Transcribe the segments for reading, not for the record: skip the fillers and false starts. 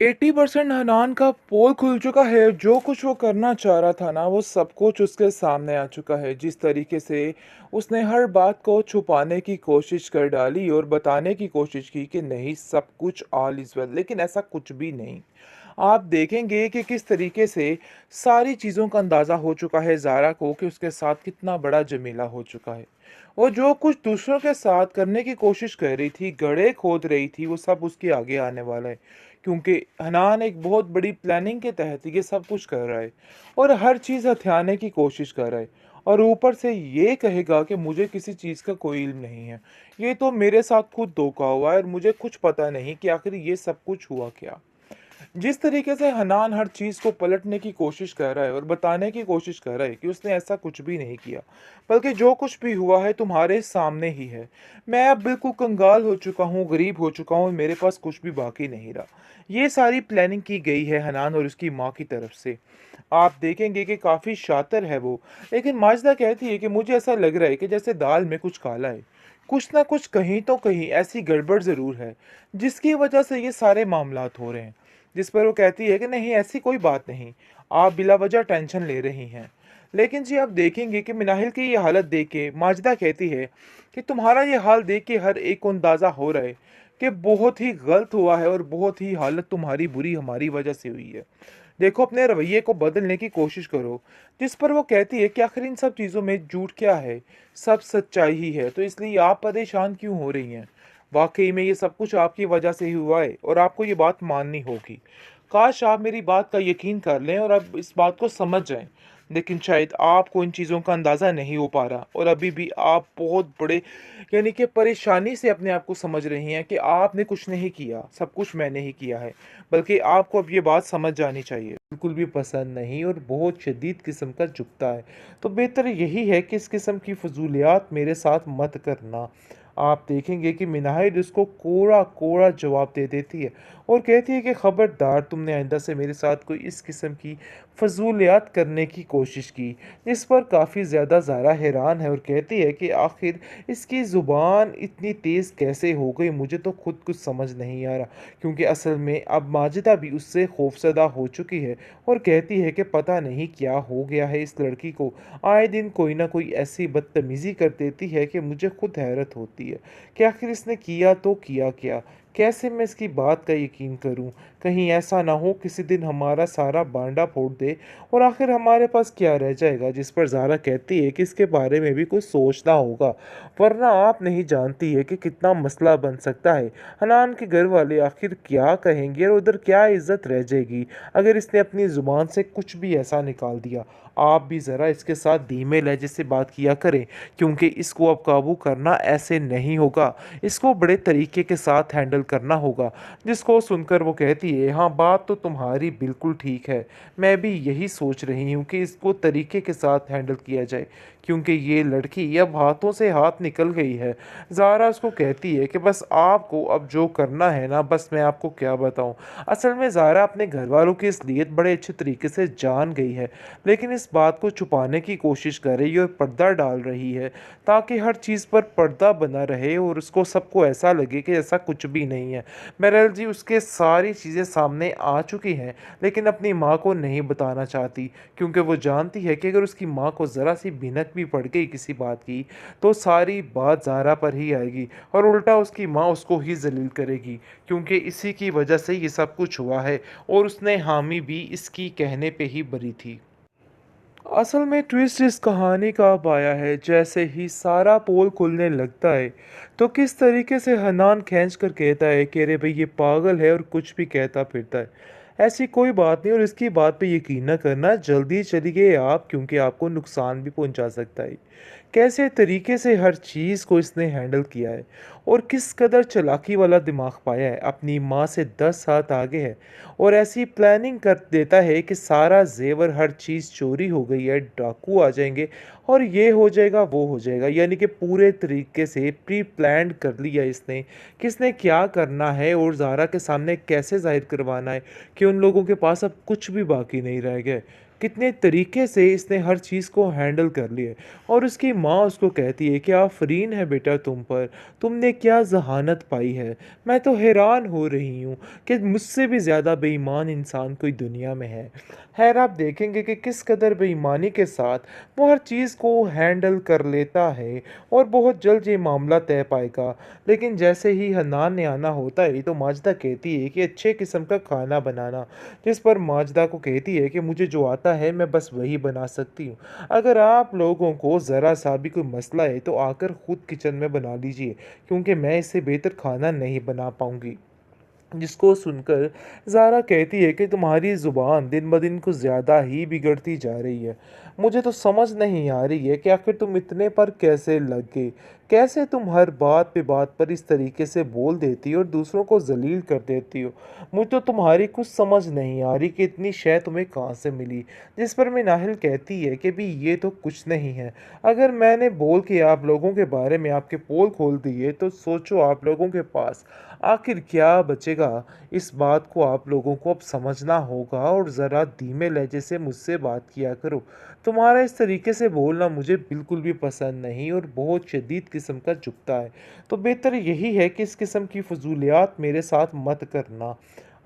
80% हनान का पोल खुल चुका है। जो कुछ वो करना चाह रहा था ना, वो सब कुछ उसके सामने आ चुका है। जिस तरीके से उसने हर बात को छुपाने की कोशिश कर डाली और बताने की कोशिश की कि नहीं, सब कुछ ऑल इज़ वेल, लेकिन ऐसा कुछ भी नहीं। आप देखेंगे कि किस तरीके से सारी चीज़ों का अंदाज़ा हो चुका है ज़ारा को कि उसके साथ कितना बड़ा झमेला हो चुका है। वो जो कुछ दूसरों के साथ करने की कोशिश कर रही थी, गड्ढे खोद रही थी, वो सब उसके आगे आने वाला है। क्योंकि हनान एक बहुत बड़ी प्लानिंग के तहत ये सब कुछ कर रहा है और हर चीज़ हथियाने की कोशिश कर रहा है। और ऊपर से ये कहेगा कि मुझे किसी चीज़ का कोई इल्म नहीं है। ये तो मेरे साथ खुद धोखा हुआ है और मुझे कुछ पता नहीं कि आखिर ये सब कुछ हुआ क्या। जिस तरीके से हनान हर चीज़ को पलटने की कोशिश कर रहा है और बताने की कोशिश कर रहा है कि उसने ऐसा कुछ भी नहीं किया, बल्कि जो कुछ भी हुआ है तुम्हारे सामने ही है। मैं अब बिल्कुल कंगाल हो चुका हूँ, गरीब हो चुका हूँ, मेरे पास कुछ भी बाकी नहीं रहा। ये सारी प्लानिंग की गई है हनान और उसकी माँ की तरफ से। आप देखेंगे कि काफ़ी शातिर है वो, लेकिन माजिदा कहती है कि मुझे ऐसा लग रहा है कि जैसे दाल में कुछ काला है। कुछ ना कुछ कहीं तो कहीं ऐसी गड़बड़ ज़रूर है, जिसकी वजह से ये सारे मामलात हो रहे हैं। जिस पर वो कहती है कि नहीं, ऐसी कोई बात नहीं, आप बिला वजह टेंशन ले रही हैं। लेकिन जी आप देखेंगे कि मिनाहिल की ये हालत देख के माजिदा कहती है कि तुम्हारा ये हाल देख के हर एक को अंदाज़ा हो रहा है कि बहुत ही गलत हुआ है और बहुत ही हालत तुम्हारी बुरी हमारी वजह से हुई है। देखो, अपने रवैये को बदलने की कोशिश करो। जिस पर वो कहती है कि आखिर इन सब चीज़ों में झूठ क्या है, सब सच्चाई ही है, तो इसलिए आप परेशान क्यों हो रही हैं। वाकई में ये सब कुछ आपकी वजह से ही हुआ है और आपको ये बात माननी होगी। काश आप मेरी बात का यकीन कर लें और अब इस बात को समझ जाएं, लेकिन शायद आपको इन चीज़ों का अंदाज़ा नहीं हो पा रहा और अभी भी आप बहुत बड़े यानी कि परेशानी से अपने आप को समझ रही हैं कि आपने कुछ नहीं किया, सब कुछ मैंने ही किया है। बल्कि आपको अब ये बात समझ जानी चाहिए। बिल्कुल भी पसंद नहीं और बहुत शदीद किस्म का झुकता है। तो बेहतर यही है कि इस किस्म की फजूलियात मेरे साथ मत करना। आप देखेंगे कि मिनाहिल उसको कोड़ा कोड़ा जवाब दे देती है और कहती है कि खबरदार, तुमने आइंदा से मेरे साथ कोई इस किस्म की फजूलियात करने की कोशिश की। इस पर काफ़ी ज़्यादा ज़ारा हैरान है और कहती है कि आखिर इसकी ज़ुबान इतनी तेज़ कैसे हो गई, मुझे तो खुद कुछ समझ नहीं आ रहा। क्योंकि असल में अब माजिदा भी उससे खौफज़दा हो चुकी है और कहती है कि पता नहीं क्या हो गया है इस लड़की को, आए दिन कोई ना कोई ऐसी बदतमीज़ी कर देती है कि मुझे खुद हैरत होती है कि आखिर इसने किया तो किया क्या। कैसे मैं इसकी बात का यकीन करूं। कहीं ऐसा ना हो किसी दिन हमारा सारा बांडा फोड़ दे और आखिर हमारे पास क्या रह जाएगा। जिस पर ज़ारा कहती है कि इसके बारे में भी कुछ सोचना होगा, वरना आप नहीं जानती है कि कितना मसला बन सकता है। हनान के घर वाले आखिर क्या कहेंगे और उधर क्या इज्जत रह जाएगी अगर इसने अपनी ज़ुबान से कुछ भी ऐसा निकाल दिया। आप भी ज़रा इसके साथ धीमे लहजे से बात किया करें, क्योंकि इसको अब काबू करना ऐसे नहीं होगा, इसको बड़े तरीके के साथ हैंडल करना होगा। जिसको सुनकर वो कहती है, हाँ बात तो तुम्हारी बिल्कुल ठीक है, मैं भी यही सोच रही हूँ कि इसको तरीके के साथ हैंडल किया जाए, क्योंकि ये लड़की अब हाथों से हाथ निकल गई है। ज़ारा उसको कहती है कि बस आपको अब जो करना है ना, बस मैं आपको क्या बताऊं। असल में ज़ारा अपने घर वालों की इसलिए बड़े अच्छे तरीके से जान गई है, लेकिन इस बात को छुपाने की कोशिश कर रही है और पर्दा डाल रही है, ताकि हर चीज़ पर पर्दा बना रहे और उसको सबको ऐसा लगे कि ऐसा कुछ भी नहीं है। बहरहाल जी, उसके सारी चीज़ें सामने आ चुकी हैं, लेकिन अपनी माँ को नहीं बताना चाहती, क्योंकि वो जानती है कि अगर उसकी माँ को ज़रा सी भिनक भी पड़ गई किसी बात की, तो सारी बात ज़ारा पर ही आएगी और उल्टा उसकी माँ उसको ही जलील करेगी, क्योंकि इसी की वजह से ये सब कुछ हुआ है और उसने हामी भी इसकी कहने पे ही बरी थी। असल में ट्विस्ट इस कहानी का अब आया है। जैसे ही सारा पोल खुलने लगता है, तो किस तरीके से हनान खींच कर कहता है कि अरे भाई, ये पागल है और कुछ भी कहता फिरता है। ऐसी कोई बात नहीं और इसकी बात पे यकीन न करना, जल्दी चलिए आप, क्योंकि आपको नुकसान भी पहुंचा सकता है। कैसे तरीके से हर चीज़ को इसने हैंडल किया है और किस कदर चालाकी वाला दिमाग पाया है, अपनी माँ से 10 हाथ आगे है और ऐसी प्लानिंग कर देता है कि सारा जेवर हर चीज़ चोरी हो गई है, डाकू आ जाएंगे और ये हो जाएगा वो हो जाएगा। यानी कि पूरे तरीके से प्री प्लान कर लिया इसने, किसने क्या करना है और ज़ारा के सामने कैसे जाहिर करवाना है कि उन लोगों के पास अब कुछ भी बाकी नहीं रह गया है। कितने तरीके से इसने हर चीज़ को हैंडल कर लिया है। और उसकी माँ उसको कहती है कि आफ़रीन है बेटा तुम पर, तुमने क्या ज़हानत पाई है। मैं तो हैरान हो रही हूँ कि मुझसे भी ज़्यादा बेईमान इंसान कोई दुनिया में है। ख़ैर आप देखेंगे कि किस कदर बेईमानी के साथ वो हर चीज़ को हैंडल कर लेता है और बहुत जल्द ये मामला तय पाएगा। लेकिन जैसे ही हन्नान ने आना होता है तो माजिदा कहती है कि अच्छे किस्म का खाना बनाना, जिस पर माजिदा को कहती है कि मुझे जो आता है मैं बस वही बना सकती हूँ। अगर आप लोगों को ज़रा सा भी कोई मसला है तो आकर खुद किचन में बना लीजिए, क्योंकि मैं इससे बेहतर खाना नहीं बना पाऊँगी। जिसको सुनकर ज़ारा कहती है कि तुम्हारी ज़ुबान दिन-ब-दिन कुछ ज़्यादा ही बिगड़ती जा रही है। मुझे तो समझ नहीं आ रही है कि आखिर तुम इतने पर कैसे लग गए? कैसे तुम हर बात पे बात पर इस तरीके से बोल देती हो और दूसरों को ज़लील कर देती हो? मुझे तो तुम्हारी कुछ समझ नहीं आ रही कि इतनी शय तुम्हें कहाँ से मिली? जिस पर मिनाहिल कहती है कि भी ये तो कुछ नहीं है। अगर मैंने बोल के आप लोगों के बारे में आपके पोल खोल दिए तो सोचो आप लोगों के पास आखिर क्या बचेगा? इस बात को आप लोगों को अब समझना होगा और ज़रा धीमे लहजे से मुझसे बात किया करो। तुम्हारा इस तरीके से बोलना मुझे बिल्कुल भी पसंद नहीं और बहुत शदीद किस्म का चुभता है। तो बेहतर यही है कि इस किस्म की फ़ुज़ूलियात मेरे साथ मत करना।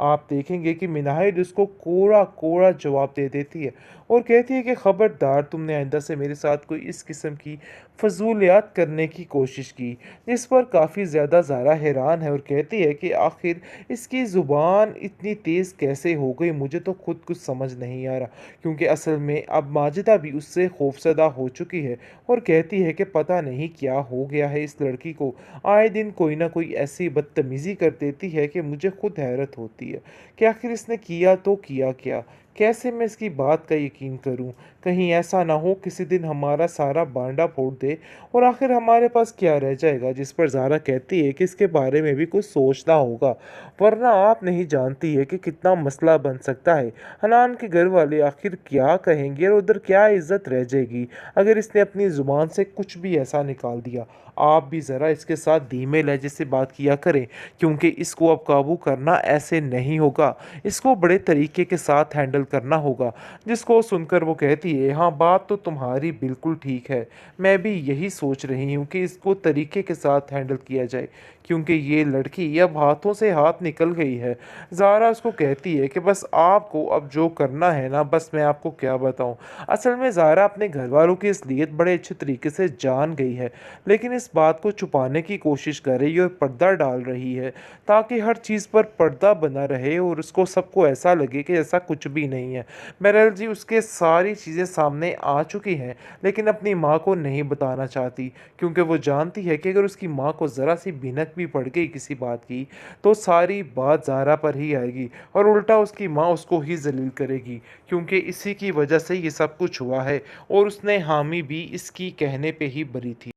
आप देखेंगे कि मिनाहिल उसको कोड़ा-कोड़ा जवाब दे देती है और कहती है कि खबरदार तुमने आइंदा से मेरे साथ कोई इस किस्म की फ़ुज़ूलियात करने की कोशिश की। जिस पर काफ़ी ज़्यादा ज़ारा हैरान है और कहती है कि आखिर इसकी ज़ुबान इतनी तेज़ कैसे हो गई, मुझे तो खुद कुछ समझ नहीं आ रहा। क्योंकि असल में अब माजिदा भी उससे खौफ़ज़दा हो चुकी है और कहती है कि पता नहीं क्या हो गया है इस लड़की को। आए दिन कोई ना कोई ऐसी बदतमीज़ी कर देती है कि मुझे खुद हैरत होती है कि आखिर इसने किया तो किया क्या? कैसे मैं इसकी बात का यकीन करूं? कहीं ऐसा ना हो किसी दिन हमारा सारा बांडा फोड़ दे और आखिर हमारे पास क्या रह जाएगा? जिस पर ज़ारा कहती है कि इसके बारे में भी कुछ सोचना होगा, वरना आप नहीं जानती है कि कितना मसला बन सकता है। हनान के घर वाले आखिर क्या कहेंगे और उधर क्या इज़्ज़त रह जाएगी अगर इसने अपनी ज़ुबान से कुछ भी ऐसा निकाल दिया। आप भी ज़रा इसके साथ धीमे लहजे से बात किया करें, क्योंकि इसको अब काबू करना ऐसे नहीं होगा। इसको बड़े तरीके के साथ हैंडल करना होगा। जिसको सुनकर वो कहती है, हाँ बात तो तुम्हारी बिल्कुल ठीक है। मैं भी यही सोच रही हूँ कि इसको तरीके के साथ हैंडल किया जाए, क्योंकि ये लड़की अब हाथों से हाथ निकल गई है। ज़ारा उसको कहती है कि बस आपको अब जो करना है ना, बस मैं आपको क्या बताऊँ। असल में ज़ारा अपने घरवालों की असलियत बड़े अच्छे तरीके से जान गई है, लेकिन इस बात को छुपाने की कोशिश कर रही है और पर्दा डाल रही है, ताकि हर चीज़ पर पर्दा बना रहे और उसको सबको ऐसा लगे कि ऐसा कुछ भी नहीं है। बहरहाल जी उसके सारी चीज़ें सामने आ चुकी हैं, लेकिन अपनी माँ को नहीं बताना चाहती, क्योंकि वो जानती है कि अगर उसकी माँ को ज़रा सी भनक भी पड़ गई किसी बात की, तो सारी बात ज़ारा पर ही आएगी और उल्टा उसकी माँ उसको ही ज़लील करेगी, क्योंकि इसी की वजह से ये सब कुछ हुआ है और उसने हामी भी इसकी कहने पे ही बरी थी।